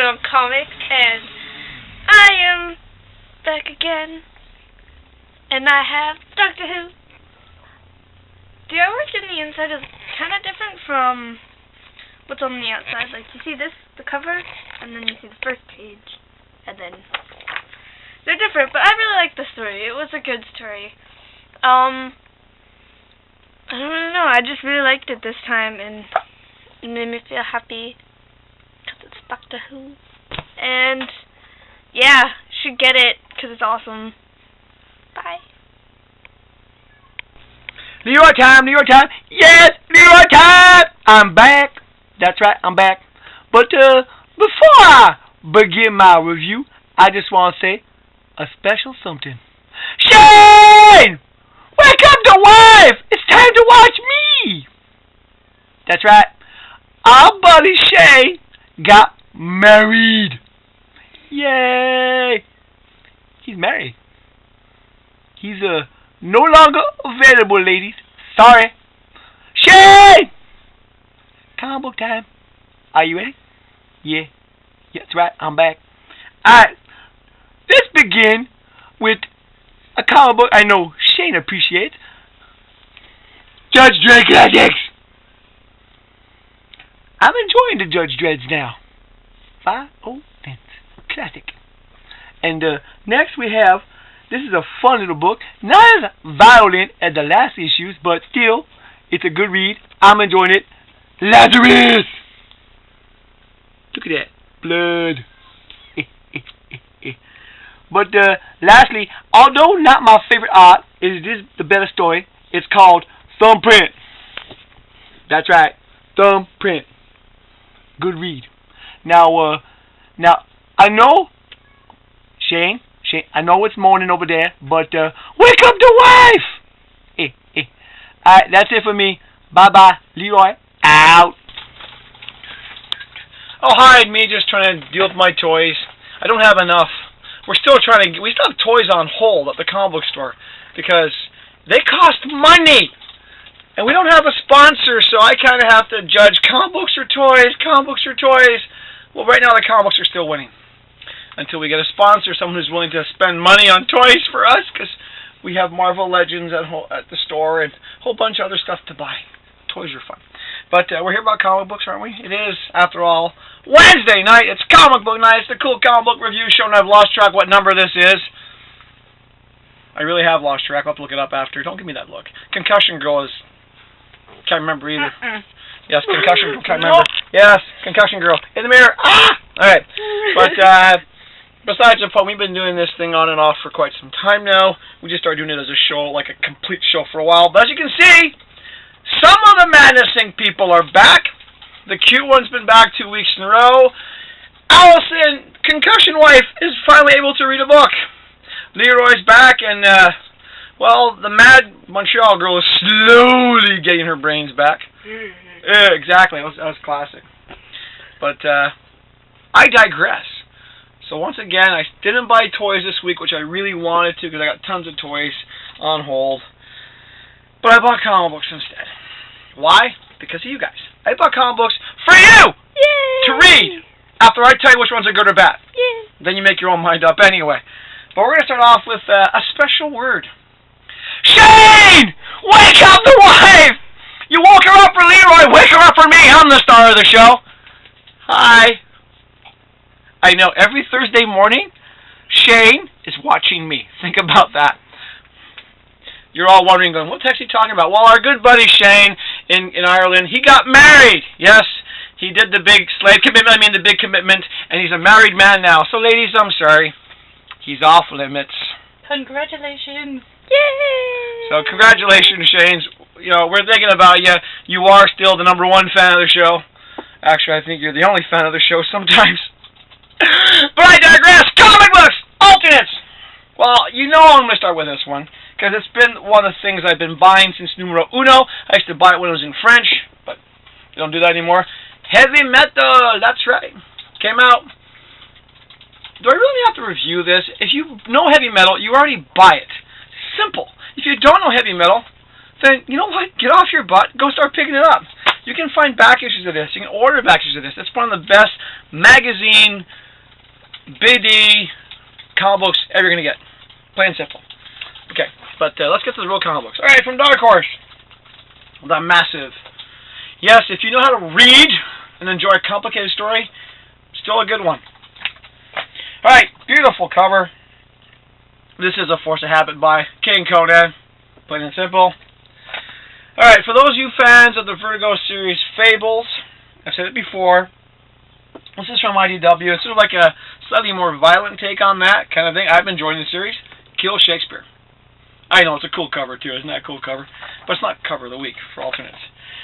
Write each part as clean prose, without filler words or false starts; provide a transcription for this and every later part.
Uno Comics, and I am back again, and I have Doctor Who. The artwork in the inside is kind of different from what's on the outside. Like, you see this, the cover, and then you see the first page, and then they're different, but I really liked the story. It was a good story. I don't know, I just really liked it this time, and it made me feel happy, because it's Doctor Who. And, yeah, should get it, because it's awesome. Bye. Leroy time, Leroy time. Yes, Leroy time. I'm back. That's right, I'm back. But before I begin my review, I just want to say a special something. Shane! Wake up the wife! It's time to watch me! That's right. Our buddy Shane got married. Yay! He's married. He's no longer available, ladies. Sorry. Shane! Comic book time. Are you ready? Yeah. That's right. I'm back. Alright. Let's begin with a comic book I know Shane appreciates. Judge Dredd Classics. I'm enjoying the Judge Dredds now. 5-0 Vince. Classic. And next we have, this is a fun little book. Not as violent as the last issues, but still, it's a good read. I'm enjoying it. Lazarus! Look at that. Blood. But lastly, although not my favorite art, it is the better story. It's called Thumbprint. That's right. Thumbprint. Good read. Now I know, Shane, I know it's morning over there, but wake up the wife! Alright, that's it for me. Bye-bye. Leroy, out. Oh, hi, me just trying to deal with my toys. I don't have enough. We still have toys on hold at the comic book store because they cost money. And we don't have a sponsor, so I kind of have to judge comic books or toys, comic books or toys. Well, right now the comic books are still winning. Until we get a sponsor, someone who's willing to spend money on toys for us, because we have Marvel Legends at the store and a whole bunch of other stuff to buy. Toys are fun. But we're here about comic books, aren't we? It is, after all, Wednesday night. It's comic book night. It's the cool comic book review show, and I've lost track what number this is. I really have lost track. I'll have to look it up after. Don't give me that look. Concussion Girl is... Can't remember either. Yes, Concussion Girl. Can't remember. Yes, Concussion Girl. In the mirror. Ah! Alright. But, besides the point, we've been doing this thing on and off for quite some time now. We just started doing it as a show, like a complete show for a while. But as you can see, some of the Madness Inc. people are back. The cute one's been back 2 weeks in a row. Allison, Concussion Wife, is finally able to read a book. Leroy's back, and, well, the mad Montreal girl is slowly getting her brains back. Yeah, exactly. That was classic. But, I digress. So once again, I didn't buy toys this week, which I really wanted to, because I got tons of toys on hold. But I bought comic books instead. Why? Because of you guys. I bought comic books for you! Yay! To read! After I tell you which ones are good or bad. Yay! Then you make your own mind up anyway. But we're going to start off with a special word. Shane! Wake up the wife! You woke her up for Leroy, wake her up for me! I'm the star of the show. Hi. I know, every Thursday morning, Shane is watching me. Think about that. You're all wondering, going, what's he talking about? Well, our good buddy Shane in Ireland, he got married. Yes, he did the big slave commitment, the big commitment, and he's a married man now. So, ladies, I'm sorry. He's off limits. Congratulations. Yay! So, congratulations, Shane. You know, we're thinking about you. You are still the #1 fan of the show. Actually, I think you're the only fan of the show sometimes. But I digress. Comic books! Alternates! Well, you know I'm going to start with this one, because it's been one of the things I've been buying since numero uno. I used to buy it when it was in French, but they don't do that anymore. Heavy Metal! That's right. Came out. Do I really have to review this? If you know heavy metal, you already buy it. Simple. If you don't know heavy metal, then, you know what? Get off your butt. Go start picking it up. You can find back issues of this. You can order back issues of this. It's one of the best magazine, BD, comic books ever going to get. Plain and simple. Okay, but let's get to the real comic books. Alright, from Dark Horse. The Massive. Yes, if you know how to read and enjoy a complicated story, still a good one. Alright, beautiful cover. This is A Force of Habit by King Conan. Plain and simple. Alright, for those of you fans of the Vertigo series Fables, I've said it before, this is from IDW. It's sort of like a slightly more violent take on that kind of thing. I've been enjoying the series. Kill Shakespeare. I know, it's a cool cover too. Isn't that a cool cover? But it's not cover of the week for alternates.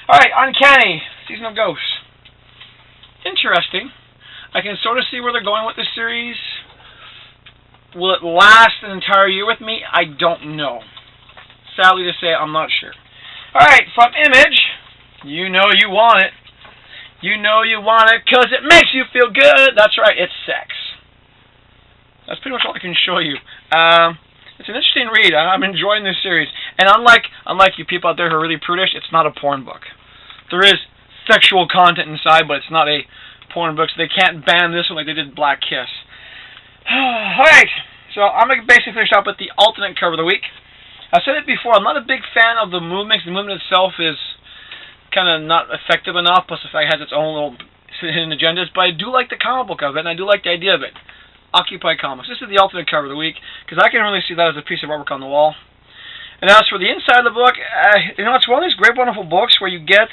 Alright, Uncanny, Season of Ghosts. Interesting. I can sort of see where they're going with this series. Will it last an entire year with me? I don't know. Sadly to say, I'm not sure. Alright, from Image, you know you want it. You know you want it because it makes you feel good. That's right, it's sex. That's pretty much all I can show you. It's an interesting read. I'm enjoying this series. And unlike you people out there who are really prudish, it's not a porn book. There is sexual content inside, but it's not a porn book, so they can't ban this one like they did Black Kiss. Alright, so I'm going to basically finish up with the alternate cover of the week. I've said it before, I'm not a big fan of the movement. The movement itself is kind of not effective enough, plus the fact it has its own little hidden agendas, but I do like the comic book of it, and I do like the idea of it. Occupy Comics. This is the alternate cover of the week, because I can really see that as a piece of artwork on the wall. And as for the inside of the book, you know, it's one of these great, wonderful books where you get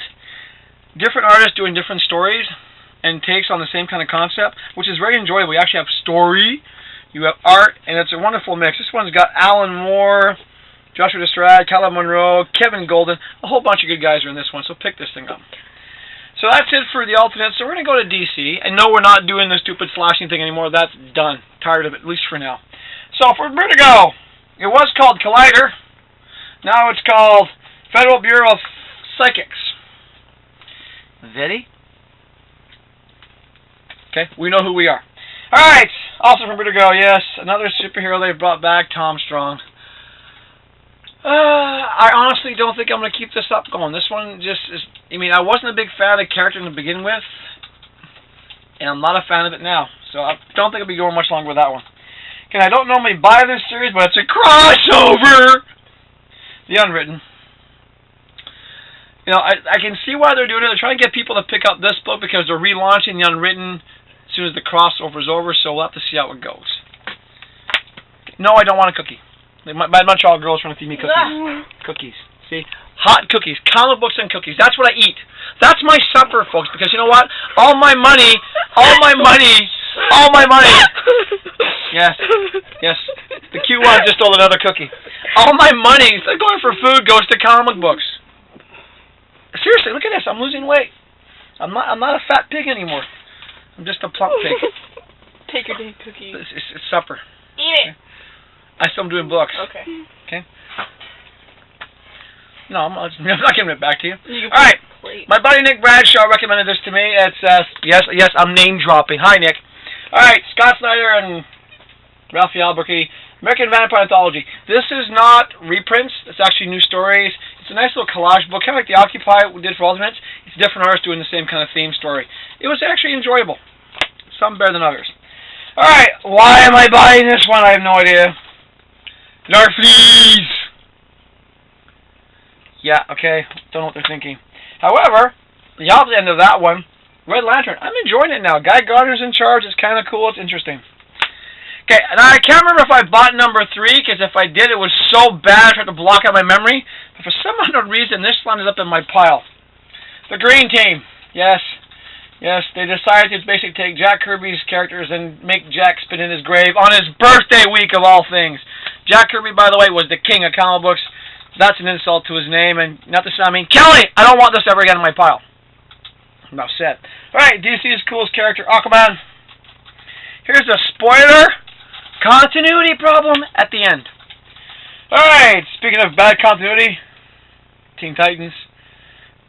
different artists doing different stories and takes on the same kind of concept, which is very enjoyable. You actually have story, you have art, and it's a wonderful mix. This one's got Alan Moore, Joshua Destrade, Callum Monroe, Kevin Golden, a whole bunch of good guys are in this one, so pick this thing up. So that's it for the alternates. So we're going to go to DC. And no, we're not doing the stupid slashing thing anymore. That's done. Tired of it, at least for now. So for Vertigo, it was called Collider. Now it's called Federal Bureau of Psychics. Ready? Okay, we know who we are. Alright, also from Vertigo, yes, another superhero they brought back, Tom Strong. I honestly don't think I'm going to keep this up going. This one just is, I mean, I wasn't a big fan of the character to begin with, and I'm not a fan of it now. So I don't think I'll be going much longer with that one. Okay, I don't normally buy this series, but it's a crossover! The Unwritten. You know, I can see why they're doing it. They're trying to get people to pick up this book because they're relaunching The Unwritten as soon as the crossover's over, so we'll have to see how it goes. No, I don't want a cookie. My Montreal girls trying to feed me cookies. Cookies. See? Hot cookies. Comic books and cookies. That's what I eat. That's my supper, folks, because you know what? All my money, yes, yes. The cute one just stole another cookie. All my money, instead of going for food, goes to comic books. Seriously, look at this. I'm losing weight. I'm not a fat pig anymore. I'm just a plump pig. Take your damn cookies. It's supper. Eat it. I still am doing books. Okay. Okay. No, I'm not giving it back to you. All right. My buddy Nick Bradshaw recommended this to me. It's yes, I'm name dropping. Hi, Nick. All right, Scott Snyder and Raphael Albuquerque, American Vampire Anthology. This is not reprints. It's actually new stories. It's a nice little collage book, kind of like the Occupy we did for Ultimates. It's different artists doing the same kind of theme story. It was actually enjoyable. Some better than others. All right, why am I buying this one? I have no idea. Narfleas! Yeah, okay, don't know what they're thinking. However, the opposite end of that one, Red Lantern. I'm enjoying it now. Guy Gardner's in charge. It's kind of cool. It's interesting. Okay, and I can't remember if I bought number 3, because if I did, it was so bad I tried to block out my memory. But for some unknown reason, this one is up in my pile. The Green Team. Yes. Yes, they decided to basically take Jack Kirby's characters and make Jack spin in his grave on his birthday week of all things. Jack Kirby, by the way, was the king of comic books. That's an insult to his name, and not to say, I mean, Kelly, I don't want this ever again in my pile. Enough said. Alright, DC's coolest character, Aquaman. Here's a spoiler. Continuity problem at the end. Alright, speaking of bad continuity, Teen Titans.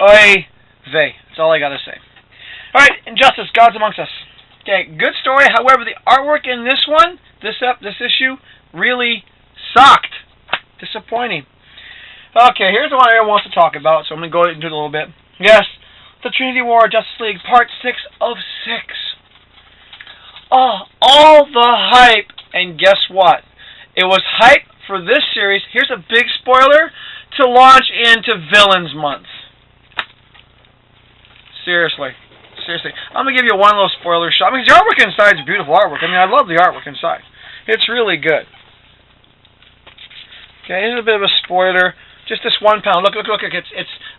Oy vey. That's all I gotta say. Alright, Injustice, Gods Amongst Us. Okay, good story. However, the artwork in this one, this issue, really sucked. Disappointing. Okay, here's the one everyone wants to talk about, so I'm going to go into it a little bit. Yes, the Trinity War Justice League, Part 6 of 6. Oh, all the hype. And guess what? It was hype for this series. Here's a big spoiler to launch into Villains Month. Seriously. I'm going to give you one little spoiler shot. I mean, the artwork inside is beautiful artwork. I mean, I love the artwork inside. It's really good. Okay, here's a bit of a spoiler. Just this 1 pound. Look. It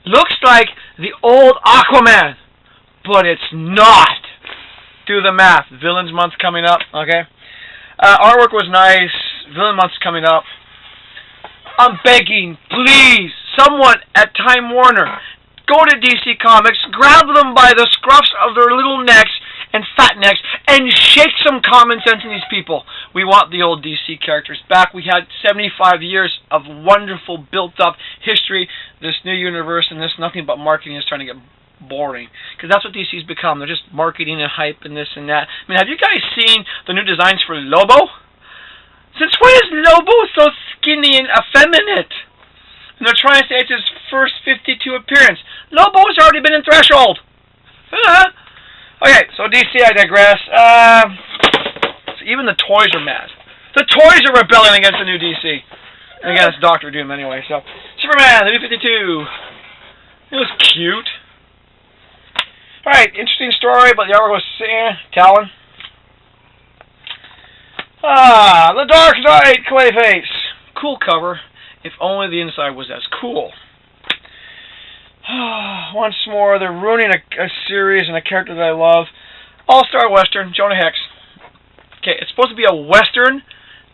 looks like the old Aquaman, but it's not. Do the math. Villains Month coming up, okay? Artwork was nice. Villain Month's coming up. I'm begging, please, someone at Time Warner, go to DC Comics, grab them by the scruffs of their little necks and fat necks, and shake some common sense in these people. We want the old DC characters back. We had 75 years of wonderful, built-up history. This new universe and this nothing but marketing is trying to get boring. Because that's what DC's become. They're just marketing and hype and this and that. I mean, have you guys seen the new designs for Lobo? Since when is Lobo so skinny and effeminate? And they're trying to say it's his first 52 appearance. Lobo's already been in Threshold. Okay, so DC, I digress. So even the toys are mad. The toys are rebelling against the new DC. And against Doctor Doom anyway. So, Superman, the new 52. It was cute. Alright, interesting story, but the artwork was Talon. The Dark Knight Clayface. Cool cover, if only the inside was as cool. Once more, they're ruining a series and a character that I love. All-Star Western, Jonah Hex. Okay, it's supposed to be a Western,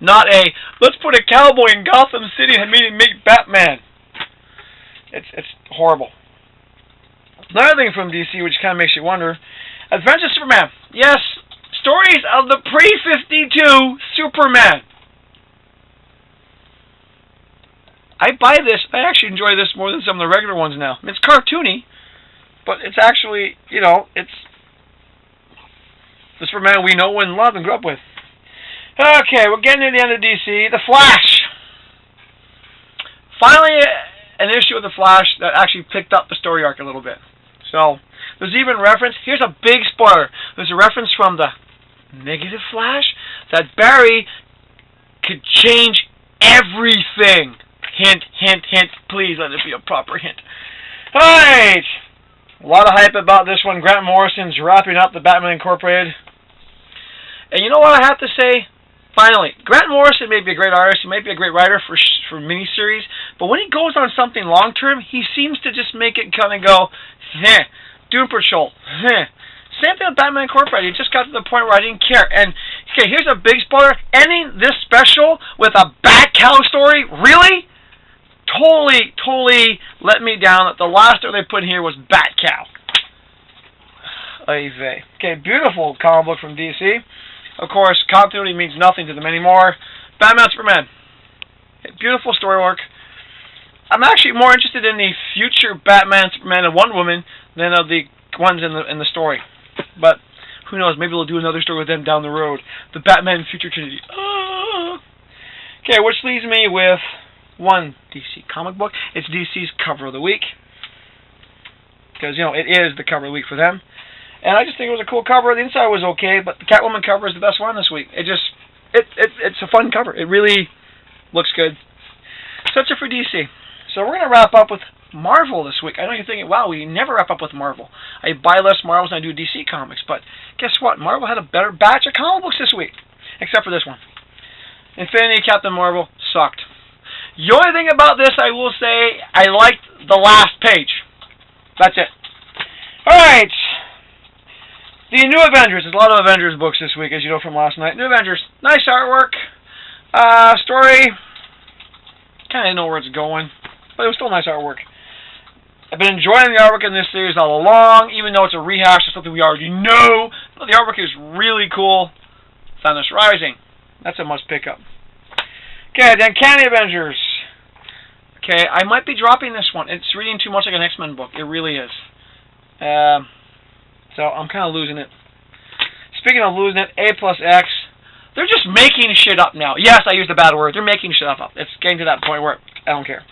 not a, let's put a cowboy in Gotham City and meet Batman. It's horrible. Another thing from DC, which kind of makes you wonder, Adventures of Superman. Yes, stories of the pre-52 Superman. I buy this. I actually enjoy this more than some of the regular ones now. I mean, it's cartoony, but it's actually, you know, it's the Superman we know and love and grew up with. Okay, we're getting to the end of DC. The Flash. Finally, an issue of The Flash that actually picked up the story arc a little bit. So, there's even reference. Here's a big spoiler. There's a reference from the Negative Flash that Barry could change everything. Hint, hint, hint. Please let it be a proper hint. Alright. A lot of hype about this one. Grant Morrison's wrapping up the Batman Incorporated. And you know what I have to say? Finally, Grant Morrison may be a great artist. He might be a great writer for miniseries. But when he goes on something long-term, he seems to just make it kind of go, Doom Patrol, Same thing with Batman Incorporated. It just got to the point where I didn't care. And, okay, here's a big spoiler. Ending this special with a Bat Cow story? Really? Totally let me down. The last story they put in here was Bat Cow. Okay, beautiful comic book from DC. Of course, continuity means nothing to them anymore. Batman Superman. Beautiful story work. I'm actually more interested in the future Batman, Superman, and Wonder Woman than of the ones in the story. But who knows? Maybe we'll do another story with them down the road. The Batman Future Trinity. Okay, which leaves me with one DC comic book. It's DC's cover of the week. Because, you know, it is the cover of the week for them. And I just think it was a cool cover. The inside was okay, but the Catwoman cover is the best one this week. It's a fun cover. It really looks good. So that's it for DC. So we're going to wrap up with Marvel this week. I know you're thinking, wow, we never wrap up with Marvel. I buy less Marvels than I do DC Comics. But guess what? Marvel had a better batch of comic books this week. Except for this one. Infinity Captain Marvel sucked. The only thing about this, I will say, I liked the last page. That's it. Alright. The New Avengers. There's a lot of Avengers books this week, as you know from last night. New Avengers. Nice artwork. Story. Kind of know where it's going. But it was still nice artwork. I've been enjoying the artwork in this series all along, even though it's a rehash of something we already know. But the artwork is really cool. Thanos Rising. That's a must pick up. Okay, then Uncanny Avengers. Okay, I might be dropping this one. It's reading too much like an X-Men book. It really is. So I'm kind of losing it. Speaking of losing it, A plus X. They're just making shit up now. Yes, I used a bad word. They're making shit up. It's getting to that point where I don't care.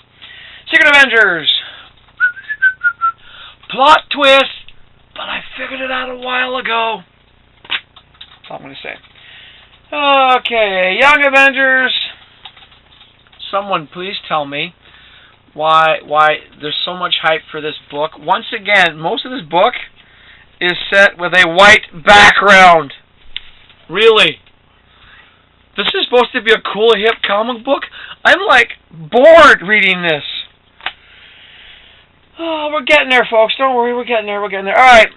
Secret Avengers. Plot twist, but I figured it out a while ago. all I'm going to say. Okay, Young Avengers. Someone please tell me why there's so much hype for this book. Once again, most of this book is set with a white background. Really? This is supposed to be a cool, hip comic book? I'm, like, bored reading this. Oh, we're getting there, folks. Don't worry, we're getting there, All right,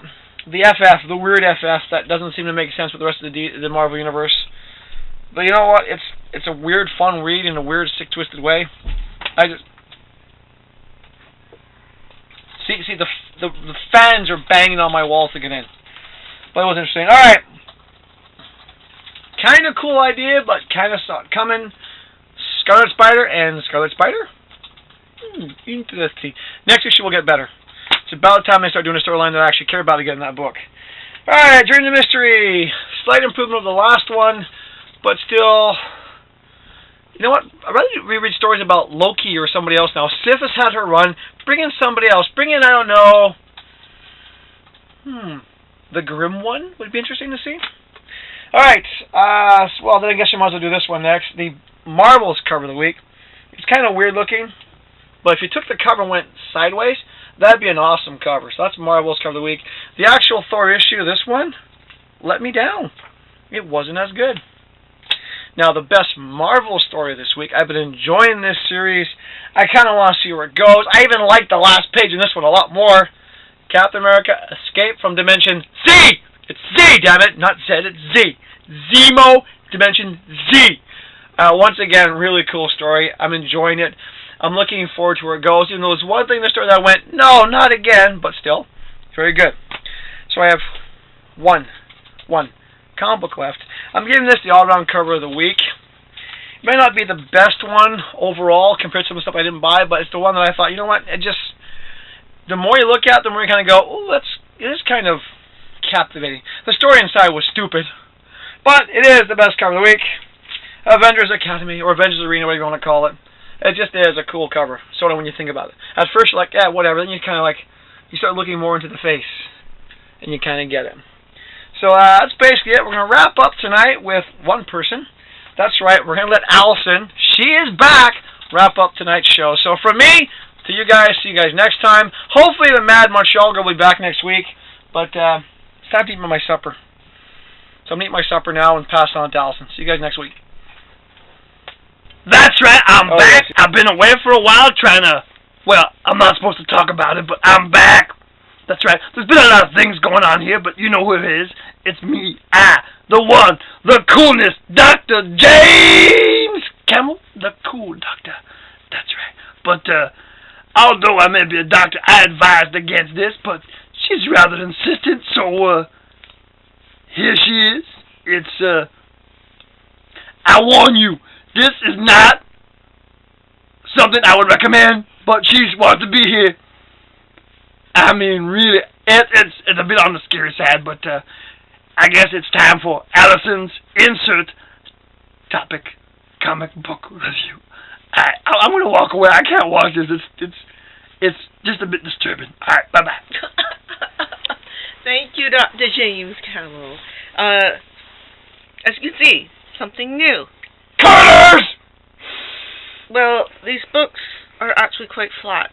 the FF, the weird FF, that doesn't seem to make sense with the rest of the Marvel Universe. But you know what? It's a weird, fun read in a weird, sick, twisted way. I just... See, the fans are banging on my walls to get in. But it was interesting. All right. Kind of cool idea, but kind of saw it coming. Scarlet Spider and Scarlet Spider? Interesting. Next issue will get better. It's about time they start doing a storyline that I actually care about again in that book. Alright, Dream the Mystery. Slight improvement over the last one, but still... You know what? I'd rather reread stories about Loki or somebody else now. Sif has had her run. Bring in somebody else. Bring in, I don't know... The Grim one would be interesting to see. Alright, well then I guess you might as well do this one next. The Marvels cover of the week. It's kind of weird looking, but if you took the cover and went sideways, that'd be an awesome cover. So that's Marvels cover of the week. The actual Thor issue, this one, let me down. It wasn't as good. Now, the best Marvel story this week, I've been enjoying this series. I kind of want to see where it goes. I even like the last page in this one a lot more. Captain America, Escape from Dimension Z! It's Z, damn it, not Z, it's Z. Zemo, Dimension Z. Once again, really cool story. I'm enjoying it. I'm looking forward to where it goes. Even though there's one thing in the story that I went, no, not again, but still, very good. So I have one comic book left. I'm giving this the all-around cover of the week. It may not be the best one overall compared to some of the stuff I didn't buy, but it's the one that I thought, you know what, the more you look at it, the more you kind of go, oh, it is kind of captivating. The story inside was stupid, but it is the best cover of the week. Avengers Academy, or Avengers Arena, whatever you want to call it. It just is a cool cover, sort of when you think about it. At first you're like, yeah, whatever, then you kind of like, you start looking more into the face, and you kind of get it. So that's basically it. We're going to wrap up tonight with one person. That's right, we're going to let Allison, she is back, wrap up tonight's show. So from me to you guys, see you guys next time. Hopefully the Mad Montreal girl will be back next week, but it's time to eat my supper. So I'm going to eat my supper now and pass on to Allison. See you guys next week. That's right, I'm back. Yes. I've been away for a while trying to... Well, I'm not supposed to talk about it, but I'm back. That's right. There's been a lot of things going on here, but you know who it is. It's me, the one, the coolest, Dr. James Campbell, the cool doctor. That's right. But although I may be a doctor, I advised against this, but she's rather insistent, so here she is. It's, I warn you, this is not something I would recommend, but she wants to be here. I mean, really, it's a bit on the scary side, but I guess it's time for Allison's insert topic comic book review. I'm going to walk away. I can't watch this. It's just a bit disturbing. All right, bye-bye. Thank you, Dr. James Campbell. As you can see, something new. Colors! Well, these books are actually quite flat.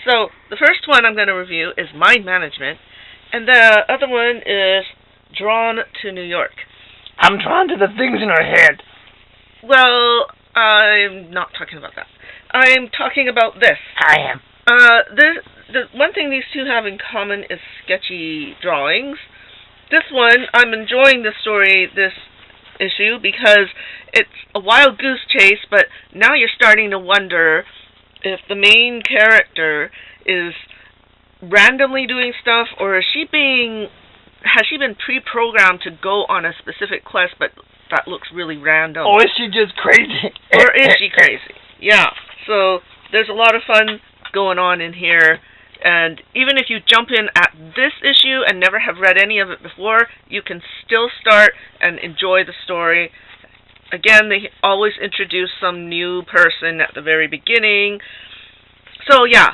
So, the first one I'm going to review is Mind Management, and the other one is Drawn to New York. I'm drawn to the things in her head. Well, I'm not talking about that. I'm talking about this. I am. The one thing these two have in common is sketchy drawings. This one, I'm enjoying the story, this issue, because it's a wild goose chase, but now you're starting to wonder if the main character is randomly doing stuff, or has she been pre-programmed to go on a specific quest, but that looks really random? Or is she just crazy? Or is she crazy? Yeah. So there's a lot of fun going on in here, and even if you jump in at this issue and never have read any of it before, you can still start and enjoy the story. Again, they always introduce some new person at the very beginning. So yeah,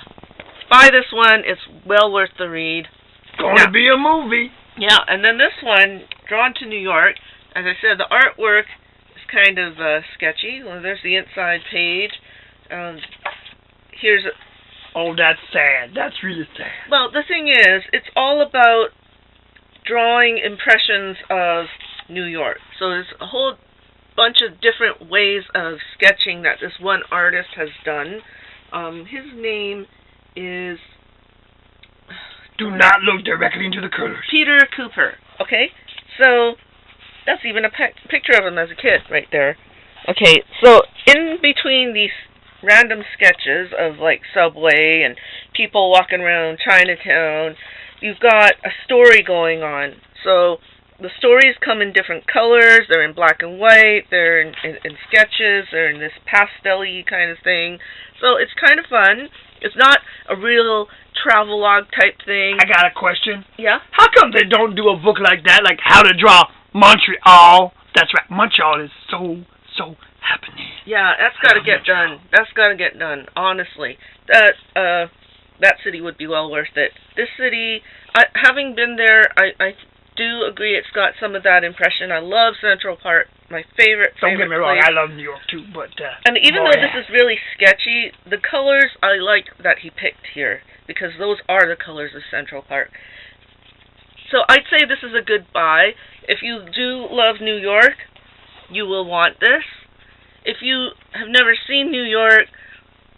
buy this one. It's well worth the read. Going to be a movie. Yeah, and then this one, Drawn to New York, As I said, the artwork is kind of sketchy. Well, there's the inside page. Here's Oh, that's sad. That's really sad. well, the thing is, it's all about drawing impressions of New York. So there's a whole bunch of different ways of sketching that this one artist has done. His name is Do not look directly into the colors. Peter Cooper. Okay, so that's even a picture of him as a kid right there. Okay, so in between these random sketches of like Subway and people walking around Chinatown, you've got a story going on. So the stories come in different colors. They're in black and white. They're in sketches. They're in this pastel-y kind of thing. So it's kind of fun. It's not a real travelogue type thing. I got a question. Yeah? How come they don't do a book like that, like How to Draw Montreal? That's right, Montreal is so happening. Yeah, that's got to get done. That's got to get done, honestly. That city would be well worth it. This city, having been there, I do agree it's got some of that impression. I love Central Park, my favorite Don't get me wrong, place. I love New York too, but... and even though this is really sketchy, the colors I like that he picked here, because those are the colors of Central Park. So I'd say this is a good buy. If you do love New York, you will want this. If you have never seen New York,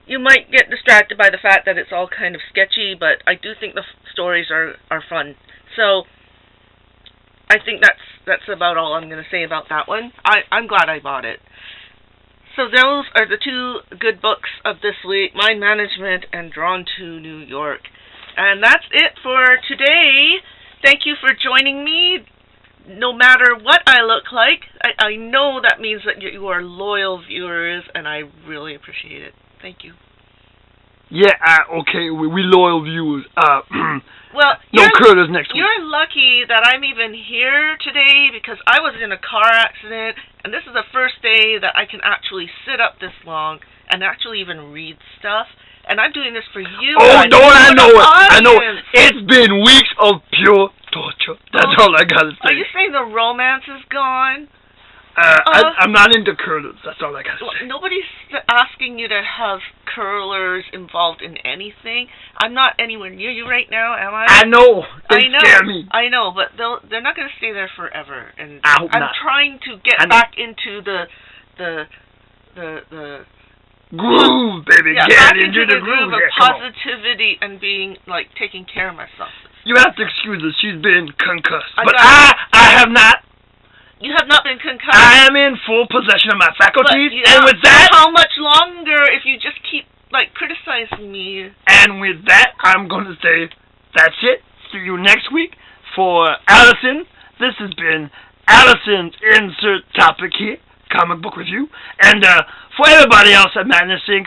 you might get distracted by the fact that it's all kind of sketchy, but I do think the stories are fun. So I think that's about all I'm going to say about that one. I'm glad I bought it. So those are the two good books of this week, Mind Management and Drawn to New York. And that's it for today. Thank you for joining me. No matter what I look like, I know that means that you are loyal viewers, and I really appreciate it. Thank you. Yeah, okay, we loyal viewers. Well, no curlers next week. You're lucky that I'm even here today because I was in a car accident, and this is the first day that I can actually sit up this long and actually even read stuff. And I'm doing this for you. Oh, don't I know it? I know it. Audience. It's been weeks of pure torture. That's all I gotta say. Are you saying the romance is gone? I'm not into curlers. That's all I gotta say. Nobody's asking you to have curlers involved in anything. I'm not anywhere near you right now, am I? I know. They I know. scare me. I know, but they're not going to stay there forever. And I hope I'm not. trying to get back into the groove, baby. yeah, Get back into the groove of here. Come on. positivity and being like taking care of myself. You have to excuse her. She's been concussed. I But got I have not. You have not been concussed. I am in full possession of my faculties. But, and with that, how much longer if you just keep like criticizing me? and with that, I'm going to say that's it. See you next week for Allison. This has been Allison's insert topic here, comic book review. And for everybody else at Madness Inc.,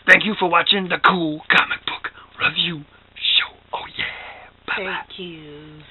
thank you for watching the cool comic book review show. Oh yeah. Bye-bye. Thank you.